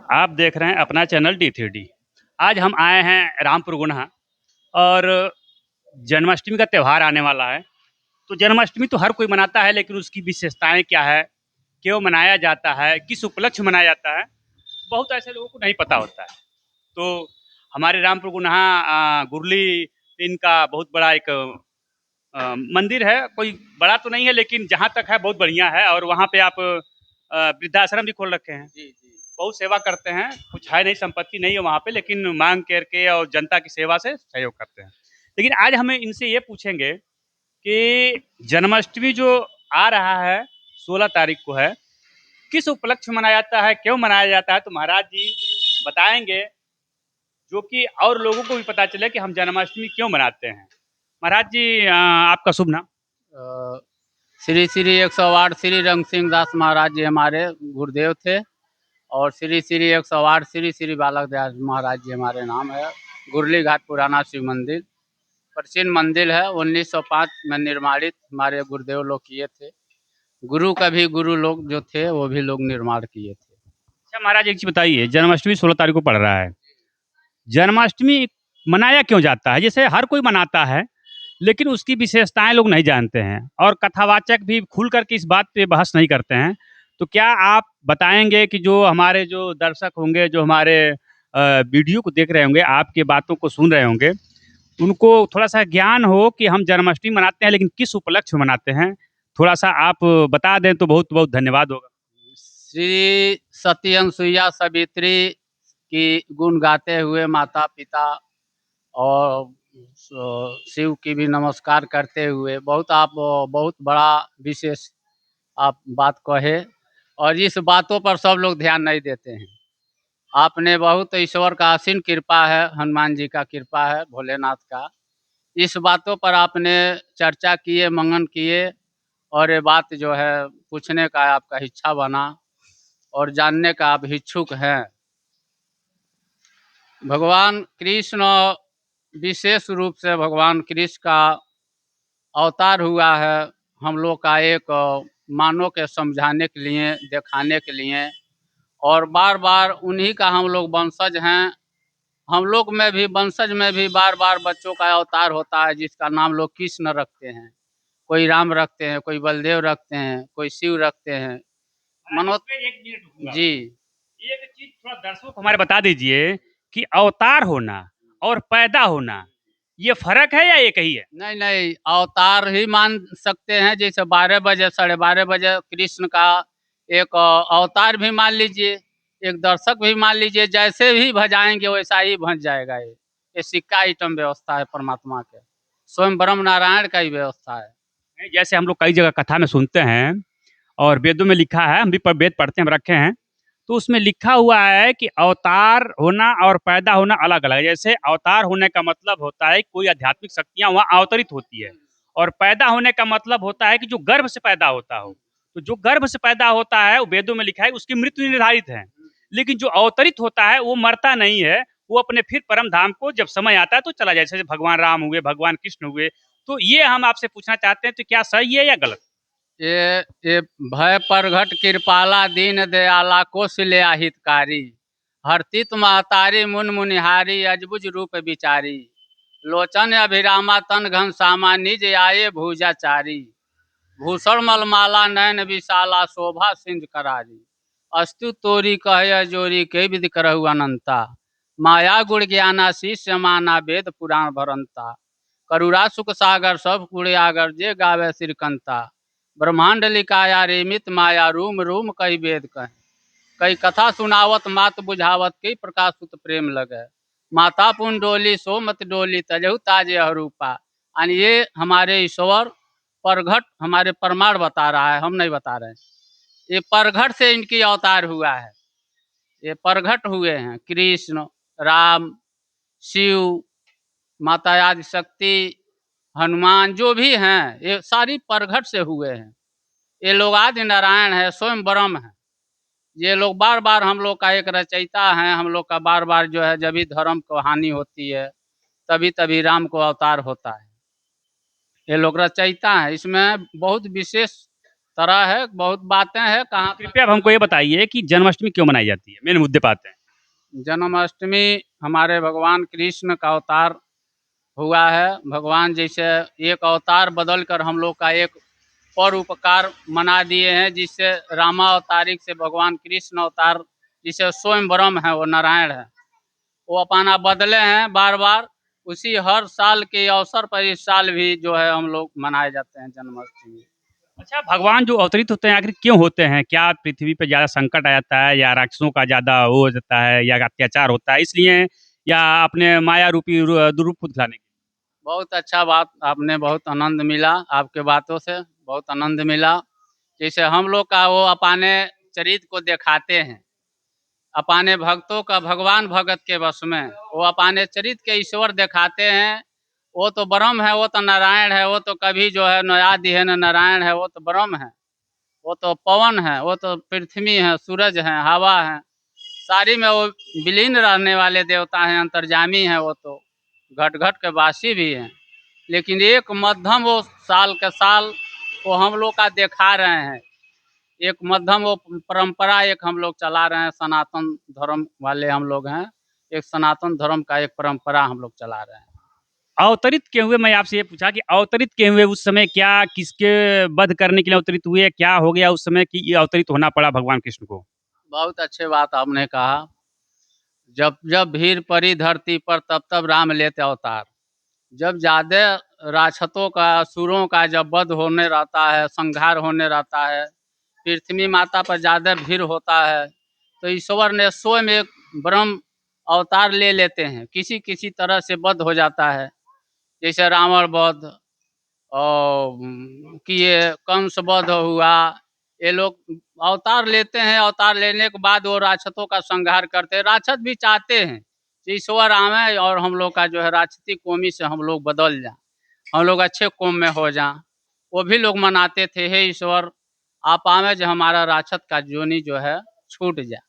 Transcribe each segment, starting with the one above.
आप देख रहे हैं अपना चैनल D3D। आज हम आए हैं रामपुर गुना और जन्माष्टमी का त्यौहार आने वाला है। तो जन्माष्टमी तो हर कोई मनाता है, लेकिन उसकी विशेषताएं क्या है, क्यों मनाया जाता है, किस उपलक्ष्य में मनाया जाता है, बहुत ऐसे लोगों को नहीं पता होता है। तो हमारे रामपुर गुना गुरली इनका बहुत बड़ा एक मंदिर है। कोई बड़ा तो नहीं है, लेकिन जहाँ तक है बहुत बढ़िया है। और वहाँ पे आप वृद्धाश्रम भी खोल रखे हैं। बहुत सेवा करते हैं। कुछ है नहीं, संपत्ति नहीं है वहाँ पे, लेकिन मांग करके और जनता की सेवा से सहयोग करते हैं। लेकिन आज हमें इनसे ये पूछेंगे कि जन्माष्टमी जो आ रहा है 16 तारीख को है, किस उपलक्ष्य में मनाया जाता है, क्यों मनाया जाता है, तो महाराज जी बताएंगे, जो कि और लोगों को भी पता चले कि हम जन्माष्टमी क्यों मनाते हैं। महाराज जी आपका शुभ नाम। अ, श्री श्री 108 श्री रंग सिंह दास महाराज जी हमारे गुरुदेव थे। और श्री श्री 108 श्री श्री बालक दयाल महाराज जी हमारे नाम है। गुरली घाट पुराना शिव मंदिर प्राचीन मंदिर है। 1905 में निर्माणित हमारे गुरुदेव लोग किए थे। गुरु का भी गुरु लोग जो थे वो भी लोग निर्माण किए थे। अच्छा महाराज, एक चीज बताइए, जन्माष्टमी 16 तारीख को पड़ रहा है, जन्माष्टमी मनाया क्यों जाता है? जैसे हर कोई मनाता है, लेकिन उसकी विशेषताएं लोग नहीं जानते हैं और कथावाचक भी खुल करके इस बात पे बहस नहीं करते हैं। तो क्या आप बताएंगे कि जो हमारे जो दर्शक होंगे, जो हमारे वीडियो को देख रहे होंगे, आपके बातों को सुन रहे होंगे, उनको थोड़ा सा ज्ञान हो कि हम जन्माष्टमी मनाते हैं, लेकिन किस उपलक्ष्य में मनाते हैं, थोड़ा सा आप बता दें तो बहुत बहुत धन्यवाद होगा। श्री सती अनुसुईया सावित्री की गुण गाते हुए माता पिता और शिव की भी नमस्कार करते हुए बहुत बड़ा विशेष आप बात कहे। और इस बातों पर सब लोग ध्यान नहीं देते हैं। आपने बहुत ईश्वर का असीम कृपा है, हनुमान जी का कृपा है, भोलेनाथ का। इस बातों पर आपने चर्चा किए, मंगन किए और ये बात जो है पूछने का आपका इच्छा बना और जानने का आप इच्छुक हैं। भगवान कृष्ण विशेष रूप से भगवान कृष्ण का अवतार हुआ है हम लोग का एक मानव के समझाने के लिए, दिखाने के लिए। और बार बार उन्हीं का हम लोग वंशज हैं। हम लोग में भी वंशज में भी बार बार बच्चों का अवतार होता है, जिसका नाम लोग कृष्ण रखते हैं। कोई राम रखते हैं, कोई बलदेव रखते हैं, कोई शिव रखते हैं। मनो एक मिनट रुकूंगा। जी। एक चीज थोड़ा दर्शकों को हमारे बता दीजिए कि अवतार होना और पैदा होना, ये फर्क है या एक ही है? नहीं नहीं, अवतार ही मान सकते हैं। जैसे 12 बजे 12:30 बजे कृष्ण का एक अवतार भी मान लीजिए, एक दर्शक भी मान लीजिए। जैसे भी भजाएंगे वैसा ही भज जाएगा। ये सिक्का आइटम व्यवस्था है परमात्मा के, स्वयं ब्रह्म नारायण का ही व्यवस्था है। नहीं, जैसे हम लोग कई जगह कथा में सुनते हैं और वेदों में लिखा है, हम भी वेद पढ़ते हैं, हम रखे हैं, तो उसमें लिखा हुआ है कि अवतार होना और पैदा होना अलग अलग है। जैसे अवतार होने का मतलब होता है कोई आध्यात्मिक शक्तियां वहाँ अवतरित होती है, और पैदा होने का मतलब होता है कि जो गर्भ से पैदा होता हो। तो जो गर्भ से पैदा होता है वो वेदों में लिखा है उसकी मृत्यु निर्धारित है, लेकिन जो अवतरित होता है वो मरता नहीं है। वो अपने फिर परम धाम को जब समय आता है तो चला जाए। जैसे भगवान राम हुए, भगवान कृष्ण हुए। तो ये हम आपसे पूछना चाहते हैं, तो क्या सही है या गलत? ये भय प्रगट कृपाला दीन दयाला कौशल्या हितकारी। हरतित महतारी मुन मुनिहारी अजबुज रूप विचारी। लोचन अभिरामा तन घन सामा निज आये भूजाचारी। भूषण मलमाला नयन विशाला शोभा सिंध करारी। अस्तु तोरी कह जोरी कई विधि करहु अनंता। माया गुण ज्ञाना शिष्य माना वेद पुराण भरंता। करुणा सुख सागर सब कुड़े आगर जे गावे श्रीकंता। ब्रह्मांड लिकाया रेमित माया रूम रूम कई वेद कह। कई कथा सुनावत मात बुझावत कई प्रकाश सुत प्रेम लगे। माता पुन डोली सो मत डोली तजहु ताजे हरूपा। यानी ये हमारे ईश्वर परघट हमारे प्रमाण बता रहा है, हम नहीं बता रहे हैं। ये परघट से इनकी अवतार हुआ है। ये परघट हुए हैं कृष्ण, राम, शिव, माता आदि शक्ति, हनुमान, जो भी हैं ये सारी परघट से हुए हैं। ये लोग आदि नारायण है, स्वयं ब्रह्म है। ये लोग बार बार हम लोग का एक रचयिता है। हम लोग का बार बार जो है जब भी धर्म को हानि होती है तभी तभी राम को अवतार होता है। ये लोग रचयिता है। इसमें बहुत विशेष तरह है, बहुत बातें हैं। कहाँ कृपया अब हमको ये बताइए कि जन्माष्टमी क्यों मनाई जाती है, मेन मुद्दे पे आते हैं। जन्माष्टमी हमारे भगवान कृष्ण का अवतार हुआ है। भगवान जैसे एक अवतार बदल कर हम लोग का एक परोपकार मना दिए हैं, जिससे रामावतारिक से भगवान कृष्ण अवतार जिसे स्वयं ब्रह्म है, वो नारायण है, वो अपना बदले हैं बार बार। उसी हर साल के अवसर पर इस साल भी जो है हम लोग मनाए जाते हैं जन्माष्टमी। अच्छा, भगवान जो अवतरित होते हैं आखिर क्यों होते हैं? क्या पृथ्वी पे ज़्यादा संकट आ जाता है या राक्षसों का ज़्यादा वो हो जाता है या अत्याचार होता है इसलिए, या अपने माया रूपी दुरूप को दिखाने के लिए? बहुत अच्छा बात आपने, बहुत आनंद मिला आपके बातों से, बहुत आनंद मिला। जैसे हम लोग का वो अपने चरित्र को दिखाते हैं, अपने भक्तों का भगवान भगत के वश में, वो अपने चरित्र के ईश्वर दिखाते हैं। वो तो ब्रह्म है, वो तो नारायण है, वो तो कभी जो है न आदि है न नारायण है, वो तो ब्रह्म है, वो तो पवन है, वो तो पृथ्वी है, सूरज है, हवा है, सारी में वो विलीन रहने वाले देवता हैं, अंतर्जामी हैं, वो तो घट घट के वासी भी हैं। लेकिन एक मध्यम वो साल के साल वो हम लोग का दिखा रहे हैं, एक मध्यम वो परंपरा एक हम लोग चला रहे हैं, सनातन धर्म वाले हम लोग हैं, एक सनातन धर्म का एक परंपरा हम लोग चला रहे हैं। अवतरित किए हुए मैं आपसे ये पूछा कि अवतरित किए हुए उस समय क्या, किसके वध करने के लिए अवतरित हुए, क्या हो गया उस समय कि ये अवतरित होना पड़ा भगवान कृष्ण को? बहुत अच्छे बात आपने कहा। जब जब भीड़ पड़ी धरती पर, तब तब राम लेते अवतार। जब ज़्यादा राक्षसों का, असुरों का जब वध होने रहता है, संहार होने रहता है, पृथ्वी माता पर ज़्यादा भीड़ होता है, तो ईश्वर ने स्वयं एक ब्रह्म अवतार ले लेते हैं। किसी किसी तरह से वध हो जाता है, जैसे रावण वध और किए, कंस वध हुआ। ये लोग अवतार लेते हैं, अवतार लेने के बाद वो राक्षसों का संहार करते हैं। राक्षस भी चाहते हैं कि ईश्वर आवे और हम लोग का जो है राक्षसी कौमी से हम लोग बदल जाएं, हम लोग अच्छे कौम में हो जाएं। वो भी लोग मनाते थे, हे ईश्वर आप आवे जो हमारा राक्षस का जोनी जो है छूट जाए।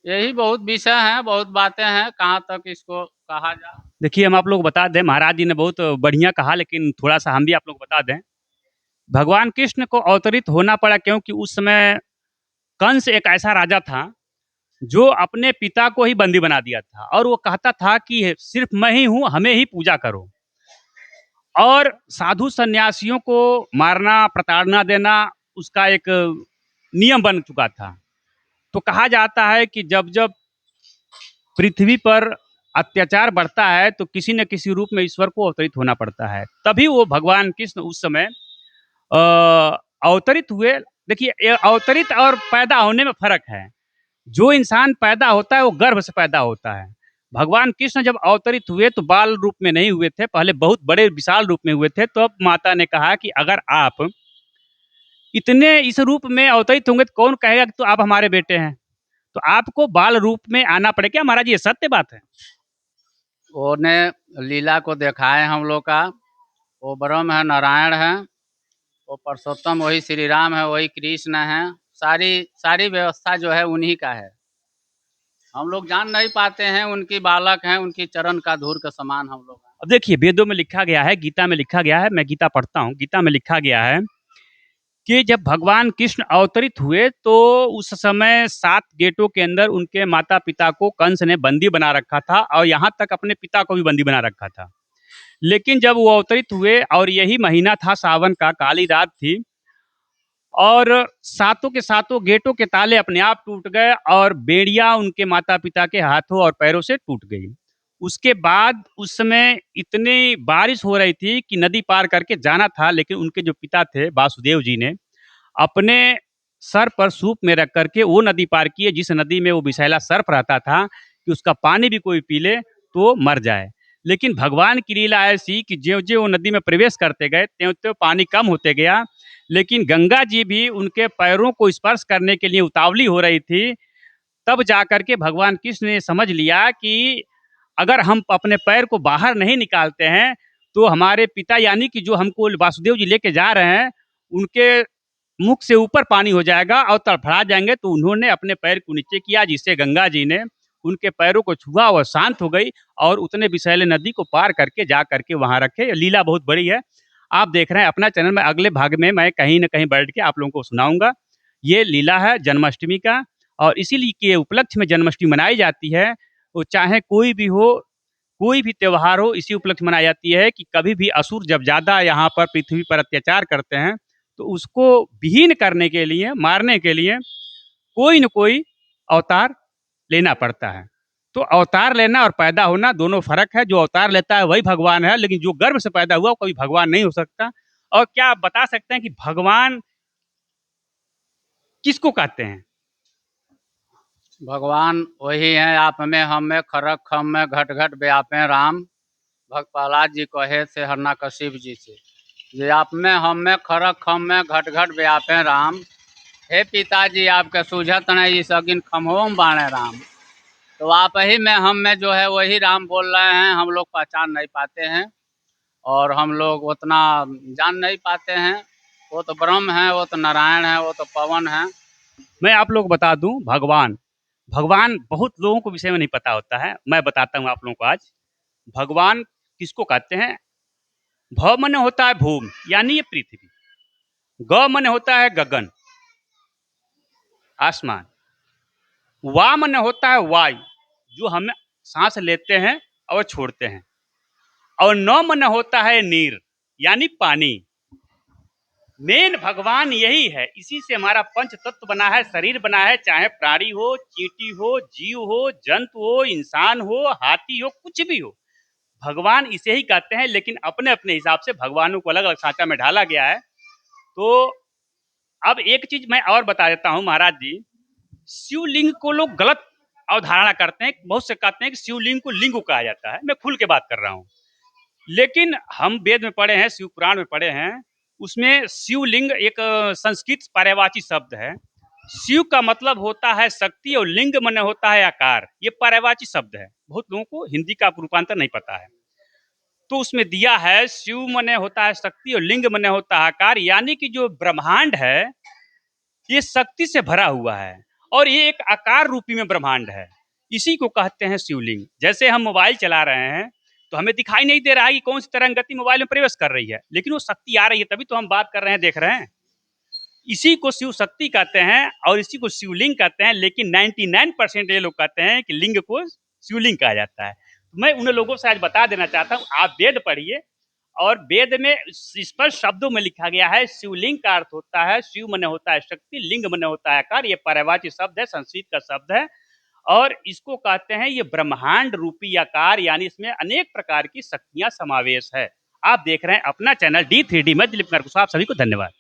यही बहुत विषय हैं, बहुत बातें हैं, कहाँ तक इसको कहा जाए। देखिए, हम आप लोग को बता दें, महाराज जी ने बहुत बढ़िया कहा, लेकिन थोड़ा-सा हम भी आप लोग को बता दें। भगवान कृष्ण को अवतरित होना पड़ा क्योंकि उस समय कंस एक ऐसा राजा था, जो अपने पिता को ही बंदी बना दिया था और वो कहता था कि सिर्फ़ मैं ही हूँ, हमें ही पूजा करो। और साधु सन्यासियों को मारना, प्रताड़ना देना उसका एक नियम बन चुका था। तो कहा जाता है कि जब-जब पृथ्वी पर अत्याचार बढ़ता है तो किसी न किसी रूप में ईश्वर को अवतरित होना पड़ता है। तभी वो भगवान कृष्ण उस समय अ, अवतरित हुए। देखिए, ये अवतरित और पैदा होने में फ़र्क है। जो इंसान पैदा होता है वो गर्भ से पैदा होता है। भगवान कृष्ण जब अवतरित हुए तो बाल रूप में नहीं हुए थे, पहले बहुत बड़े विशाल रूप में हुए थे। तो अब माता ने कहा कि अगर आप इतने इस रूप में अवतरित होंगे तो कौन कहेगा कि तो आप हमारे बेटे हैं। तो आपको बाल रूप में आना पड़ेगा। महाराज ये सत्य बात है। ने लीला को दिखाए हम लोग का, वो ब्रह्म है, नारायण है, वो पुरुषोत्तम वही श्री राम है, वही कृष्ण है। सारी सारी व्यवस्था जो है उन्हीं का है। हम लोग जान नहीं पाते हैं, उनकी बालक हैं, उनकी चरण का धूल के समान हम लोग हैं। अब देखिए, वेदों में लिखा गया है, गीता में लिखा गया है, मैं गीता पढ़ता हूँ, गीता में लिखा गया है कि जब भगवान कृष्ण अवतरित हुए तो उस समय 7 गेटों के अंदर उनके माता-पिता को कंस ने बंदी बना रखा था और यहाँ तक अपने पिता को भी बंदी बना रखा था। लेकिन जब वो अवतरित हुए और यही महीना था सावन का, काली रात थी और सातों के सातों गेटों के ताले अपने आप टूट गए और बेड़ियाँ उनके माता-पिता के हाथों और पैरों से टूट गई। उसके बाद उस समय इतनी बारिश हो रही थी कि नदी पार करके जाना था, लेकिन उनके जो पिता थे वासुदेव जी ने अपने सर पर सूप में रख करके वो नदी पार किए जिस नदी में वो विषैला सर्प रहता था कि उसका पानी भी कोई पी ले तो मर जाए। लेकिन भगवान की लीला ऐसी कि ज्यों-ज्यों वो नदी में प्रवेश करते गए, त्यों-त्यों पानी कम होते गया। लेकिन गंगा जी भी उनके पैरों को स्पर्श करने के लिए उतावली हो रही थी। तब जाकर के भगवान कृष्ण ने समझ लिया कि अगर हम अपने पैर को बाहर नहीं निकालते हैं, तो हमारे पिता यानी कि जो हमको वासुदेव जी लेके जा रहे हैं, उनके मुख से ऊपर पानी हो जाएगा और तड़फड़ा जाएँगे। तो उन्होंने अपने पैर को नीचे किया, जिससे गंगा जी ने उनके पैरों को छुआ, वह शांत हो गई और उतने विषैले नदी को पार करके जा करके वहाँ रखे। लीला बहुत बड़ी है। आप देख रहे हैं अपना चैनल में, अगले भाग में मैं कहीं न कहीं बैठ के आप लोगों को सुनाऊँगा। ये लीला है जन्माष्टमी का और इसीलिए के उपलक्ष्य में जन्माष्टमी मनाई जाती है। वो चाहे कोई भी हो, कोई भी त्योहार हो, इसी उपलक्ष्य मनाई जाती है कि कभी भी असुर जब ज़्यादा यहाँ पर पृथ्वी पर अत्याचार करते हैं, तो उसको विहीन करने के लिए, मारने के लिए कोई न कोई अवतार लेना पड़ता है। तो अवतार लेना और पैदा होना दोनों फ़र्क है। जो अवतार लेता है वही भगवान है, लेकिन जो गर्भ से पैदा हुआ वो कभी भगवान नहीं हो सकता। और क्या आप बता सकते हैं कि भगवान किसको कहते हैं? भगवान वही हैं, आप में हम में खरक खम में घट घट व्यापे राम। भक्त प्रहलाद जी कहे थे हिरण्यकशिप जी से, जे आप में हम में खरक खम में घट घट व्यापे राम। हे पिताजी आपके सूझत नहीं इस अगिन खम्हों में बाणे राम। तो आप ही में हम में जो है वही राम बोल रहे हैं, हम लोग पहचान नहीं पाते हैं और हम लोग उतना जान नहीं पाते हैं। वो तो ब्रह्म है, वो तो नारायण है, वो तो पवन है। मैं आप लोग को बता दूं, भगवान भगवान बहुत लोगों को विषय में नहीं पता होता है। मैं बताता हूँ आप लोगों को आज। भगवान किसको कहते हैं? भ माने होता है भूमि, यानी ये पृथ्वी। ग माने होता है गगन, आसमान। वा माने होता है वायु, जो हम सांस लेते हैं और छोड़ते हैं। और न माने होता है नीर, यानी पानी। मेन भगवान यही है। इसी से हमारा पंच तत्व बना है, शरीर बना है। चाहे प्राणी हो, चींटी हो, जीव हो, जंतु हो, इंसान हो, हाथी हो, कुछ भी हो, भगवान इसे ही कहते हैं। लेकिन अपने अपने हिसाब से भगवानों को अलग अलग सांचा में ढाला गया है। तो अब एक चीज मैं और बता देता हूँ महाराज जी। शिवलिंग को लोग गलत अवधारणा करते हैं। बहुत से कहते हैं कि शिवलिंग को लिंग कहा जाता है। मैं खुल के बात कर रहा हूँ। लेकिन हम वेद में पढ़े हैं, शिव पुराण में पढ़े हैं, उसमें शिवलिंग एक संस्कृत पर्यायवाची शब्द है। शिव का मतलब होता है शक्ति और लिंग माने होता है आकार। ये पर्यायवाची शब्द है। बहुत लोगों को हिंदी का रूपांतर नहीं पता है। तो उसमें दिया है शिव माने होता है शक्ति और लिंग माने होता है आकार, यानी कि जो ब्रह्मांड है ये शक्ति से भरा हुआ है और ये एक आकार रूपी में ब्रह्मांड है। इसी को कहते हैं शिवलिंग। जैसे हम मोबाइल चला रहे हैं तो हमें दिखाई नहीं दे रहा है कि कौन सी तरंग गति मोबाइल में प्रवेश कर रही है, लेकिन वो शक्ति आ रही है, तभी तो हम बात कर रहे हैं, देख रहे हैं। इसी को शिव शक्ति कहते हैं और इसी को शिवलिंग कहते हैं। लेकिन 99% ये लोग कहते हैं कि लिंग को शिवलिंग कहा जाता है। तो मैं उन लोगों से आज बता देना चाहता हूँ, आप वेद पढ़िए और वेद में स्पष्ट शब्दों में लिखा गया है शिवलिंग का अर्थ होता है शिव मने होता है शक्ति, लिंग मने होता है आकार। ये पर्यायवाची शब्द है, संस्कृत का शब्द है और इसको कहते हैं ये ब्रह्मांड रूपी आकार, यानी इसमें अनेक प्रकार की शक्तियां समावेश है। आप देख रहे हैं अपना चैनल D3D। मैं दिलीप कुमार कुशवाहा, आप सभी को धन्यवाद।